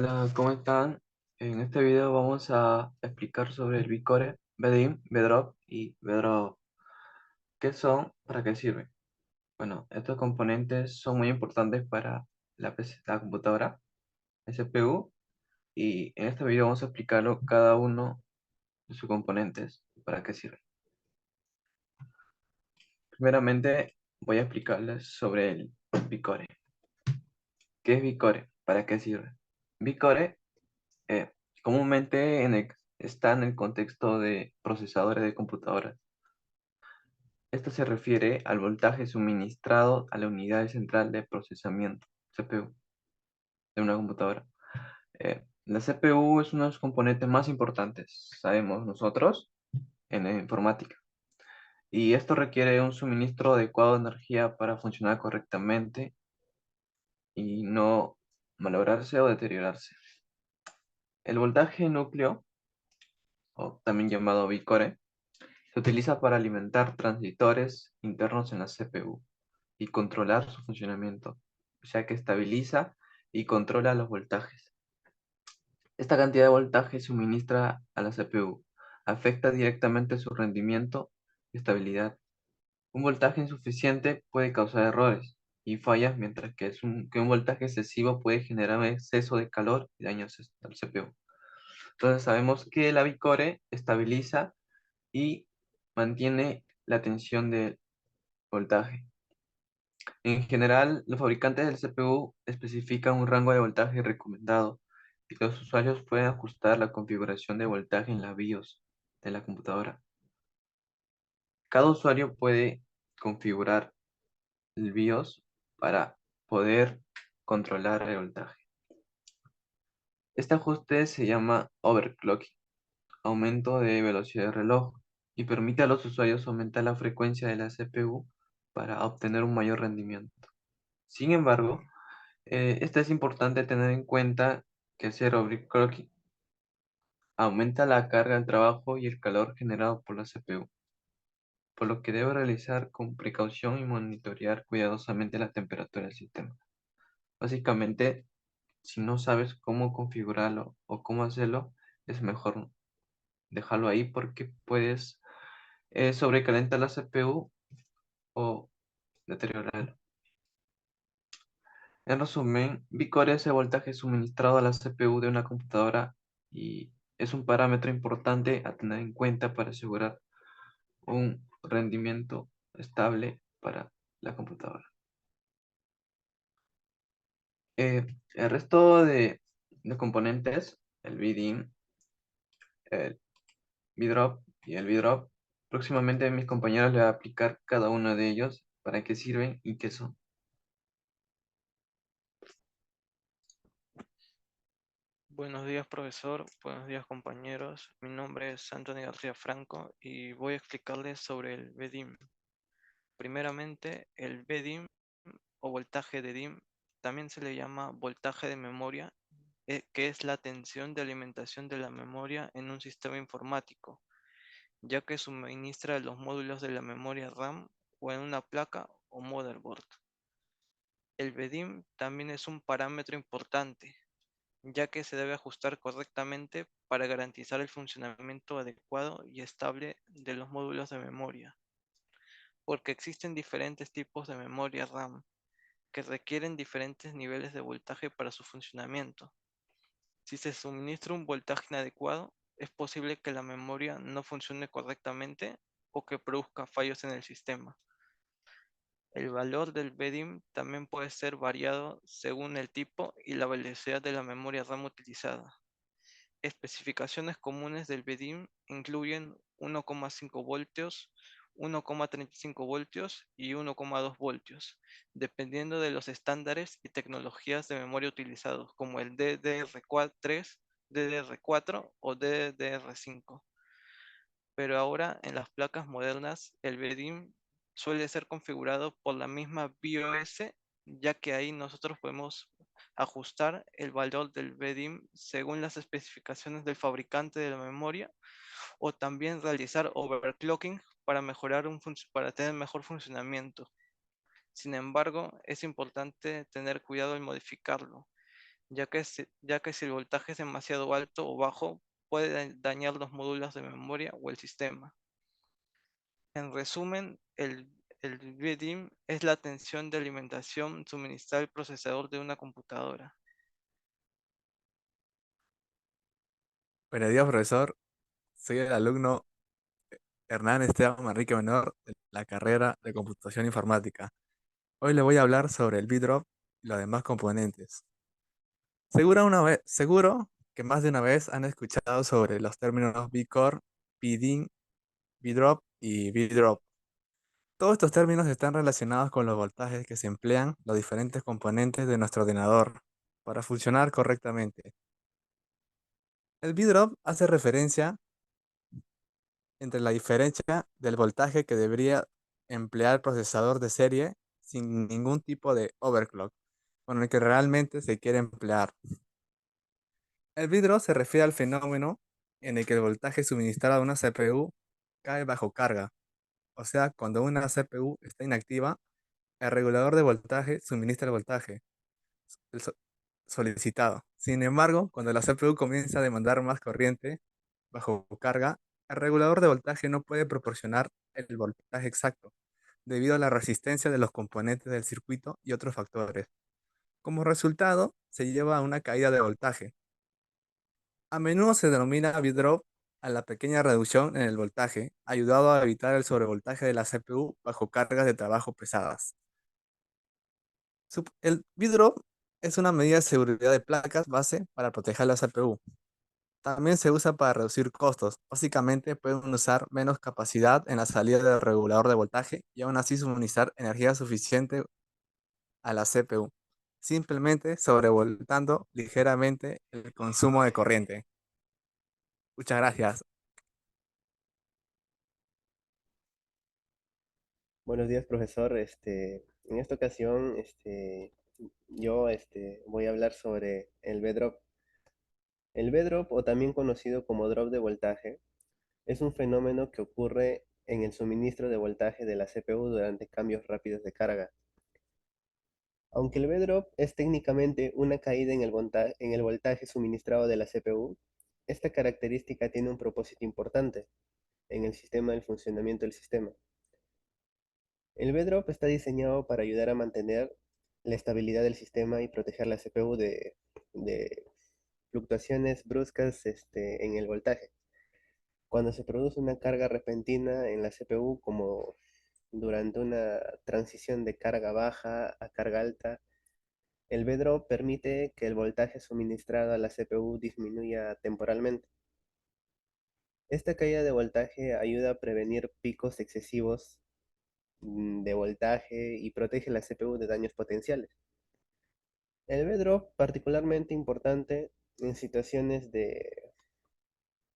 Hola, ¿cómo están? En este video vamos a explicar sobre el Vcore, BDIM, VDROP y VDROP. ¿Qué son? ¿Para qué sirven? Bueno, estos componentes son muy importantes para la computadora, el CPU, y en este video vamos a explicarlo cada uno de sus componentes, para qué sirven. Primeramente voy a explicarles sobre el Vcore. ¿Qué es Vcore? ¿Para qué sirve? Vcore eh, comúnmente está en el contexto de procesadores de computadoras. Esto se refiere al voltaje suministrado a la unidad central de procesamiento, CPU, de una computadora. La CPU es uno de los componentes más importantes, sabemos nosotros, en la informática. Y esto requiere un suministro adecuado de energía para funcionar correctamente y no malograrse o deteriorarse. El voltaje núcleo, o también llamado Vcore, se utiliza para alimentar transistores internos en la CPU y controlar su funcionamiento, ya que estabiliza y controla los voltajes. Esta cantidad de voltaje suministra a la CPU, afecta directamente su rendimiento y estabilidad. Un voltaje insuficiente puede causar errores y fallas, mientras que un voltaje excesivo puede generar un exceso de calor y daños al CPU. Entonces sabemos que la Bicore estabiliza y mantiene la tensión del voltaje. En general, los fabricantes del CPU especifican un rango de voltaje recomendado y los usuarios pueden ajustar la configuración de voltaje en la BIOS de la computadora. Cada usuario puede configurar el BIOS para poder controlar el voltaje. Este ajuste se llama overclocking, aumento de velocidad de reloj, y permite a los usuarios aumentar la frecuencia de la CPU para obtener un mayor rendimiento. Sin embargo, esto es importante tener en cuenta que hacer overclocking aumenta la carga del trabajo y el calor generado por la CPU, por lo que debe realizar con precaución y monitorear cuidadosamente la temperatura del sistema. Básicamente, si no sabes cómo configurarlo o cómo hacerlo, es mejor dejarlo ahí porque puedes sobrecalentar la CPU o deteriorarlo. En resumen, Vcore es el voltaje suministrado a la CPU de una computadora y es un parámetro importante a tener en cuenta para asegurar un rendimiento estable para la computadora. El resto de componentes, el VDIM, el VDROP y el VDROP, próximamente mis compañeros les voy a aplicar cada uno de ellos, para qué sirven y qué son. Buenos días, profesor. Buenos días, compañeros. Mi nombre es Antonio García Franco y voy a explicarles sobre el VDIM. Primeramente, el VDIM o voltaje de DIM también se le llama voltaje de memoria, que es la tensión de alimentación de la memoria en un sistema informático, ya que suministra los módulos de la memoria RAM o en una placa o motherboard. El VDIM también es un parámetro importante, ya que se debe ajustar correctamente para garantizar el funcionamiento adecuado y estable de los módulos de memoria, porque existen diferentes tipos de memoria RAM que requieren diferentes niveles de voltaje para su funcionamiento. Si se suministra un voltaje inadecuado, es posible que la memoria no funcione correctamente o que produzca fallos en el sistema. El valor del BDIM también puede ser variado según el tipo y la velocidad de la memoria RAM utilizada. Especificaciones comunes del BDIM incluyen 1,5 voltios, 1,35 voltios y 1,2 voltios, dependiendo de los estándares y tecnologías de memoria utilizados, como el DDR3, DDR4 o DDR5. Pero ahora en las placas modernas el BDIM suele ser configurado por la misma BIOS, ya que ahí nosotros podemos ajustar el valor del BDIM según las especificaciones del fabricante de la memoria, o también realizar overclocking para para tener mejor funcionamiento. Sin embargo, es importante tener cuidado al modificarlo, ya que si el voltaje es demasiado alto o bajo, puede dañar los módulos de memoria o el sistema. En resumen, el VDIMM es la tensión de alimentación suministrada al procesador de una computadora. Buenos días, profesor. Soy el alumno Hernán Esteban Manrique Menor de la carrera de Computación Informática. Hoy le voy a hablar sobre el VDROP y los demás componentes. Seguro que más de una vez han escuchado sobre los términos VCore, VDIMM, VDROP y VDROP. Todos estos términos están relacionados con los voltajes que se emplean los diferentes componentes de nuestro ordenador para funcionar correctamente. El VDROP hace referencia entre la diferencia del voltaje que debería emplear el procesador de serie sin ningún tipo de overclock, con el que realmente se quiere emplear. El VDRO se refiere al fenómeno en el que el voltaje suministrado a una CPU cae bajo carga, o sea, cuando una CPU está inactiva, el regulador de voltaje suministra el voltaje el so- solicitado. Sin embargo, cuando la CPU comienza a demandar más corriente bajo carga, el regulador de voltaje no puede proporcionar el voltaje exacto, debido a la resistencia de los componentes del circuito y otros factores. Como resultado, se lleva a una caída de voltaje. A menudo se denomina V-drop a la pequeña reducción en el voltaje, ayudado a evitar el sobrevoltaje de la CPU bajo cargas de trabajo pesadas. El V-drop es una medida de seguridad de placas base para proteger la CPU. También se usa para reducir costos. Básicamente pueden usar menos capacidad en la salida del regulador de voltaje y aún así suministrar energía suficiente a la CPU, simplemente sobrevoltando ligeramente el consumo de corriente. Muchas gracias. Buenos días, profesor. En esta ocasión, yo voy a hablar sobre el V-drop. El V-drop, o también conocido como drop de voltaje, es un fenómeno que ocurre en el suministro de voltaje de la CPU durante cambios rápidos de carga. Aunque el V-drop es técnicamente una caída en el voltaje suministrado de la CPU, esta característica tiene un propósito importante en el sistema del funcionamiento del sistema. El V-drop está diseñado para ayudar a mantener la estabilidad del sistema y proteger la CPU de fluctuaciones bruscas en el voltaje. Cuando se produce una carga repentina en la CPU, como durante una transición de carga baja a carga alta, el V-drop permite que el voltaje suministrado a la CPU disminuya temporalmente. Esta caída de voltaje ayuda a prevenir picos excesivos de voltaje y protege la CPU de daños potenciales. El V-drop particularmente importante en situaciones de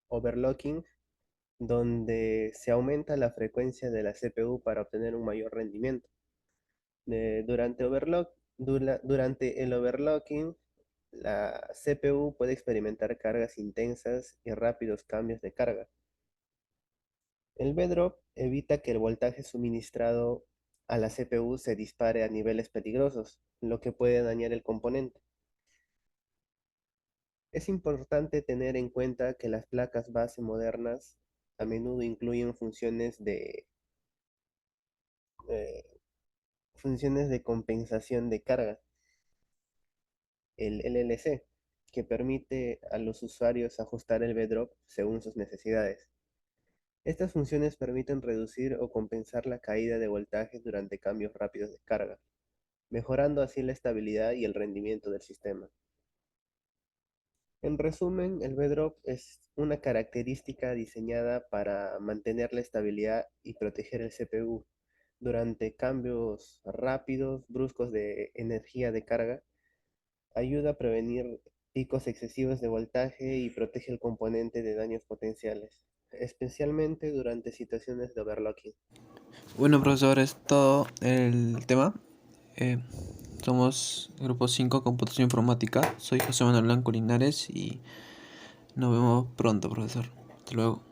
overclocking, donde se aumenta la frecuencia de la CPU para obtener un mayor rendimiento. Durante el overclocking, la CPU puede experimentar cargas intensas y rápidos cambios de carga. El V-drop evita que el voltaje suministrado a la CPU se dispare a niveles peligrosos, lo que puede dañar el componente. Es importante tener en cuenta que las placas base modernas a menudo incluyen eh, funciones de compensación de carga, el LLC, que permite a los usuarios ajustar el V-drop según sus necesidades. Estas funciones permiten reducir o compensar la caída de voltaje durante cambios rápidos de carga, mejorando así la estabilidad y el rendimiento del sistema. En resumen, el V-drop es una característica diseñada para mantener la estabilidad y proteger el CPU durante cambios rápidos, bruscos de energía de carga. Ayuda a prevenir picos excesivos de voltaje y protege el componente de daños potenciales, especialmente durante situaciones de overclocking. Bueno, profesor, es todo el tema. Eh, Somos Grupo 5 Computación Informática. Soy José Manuel Blanco Linares y nos vemos pronto, profesor. Hasta luego.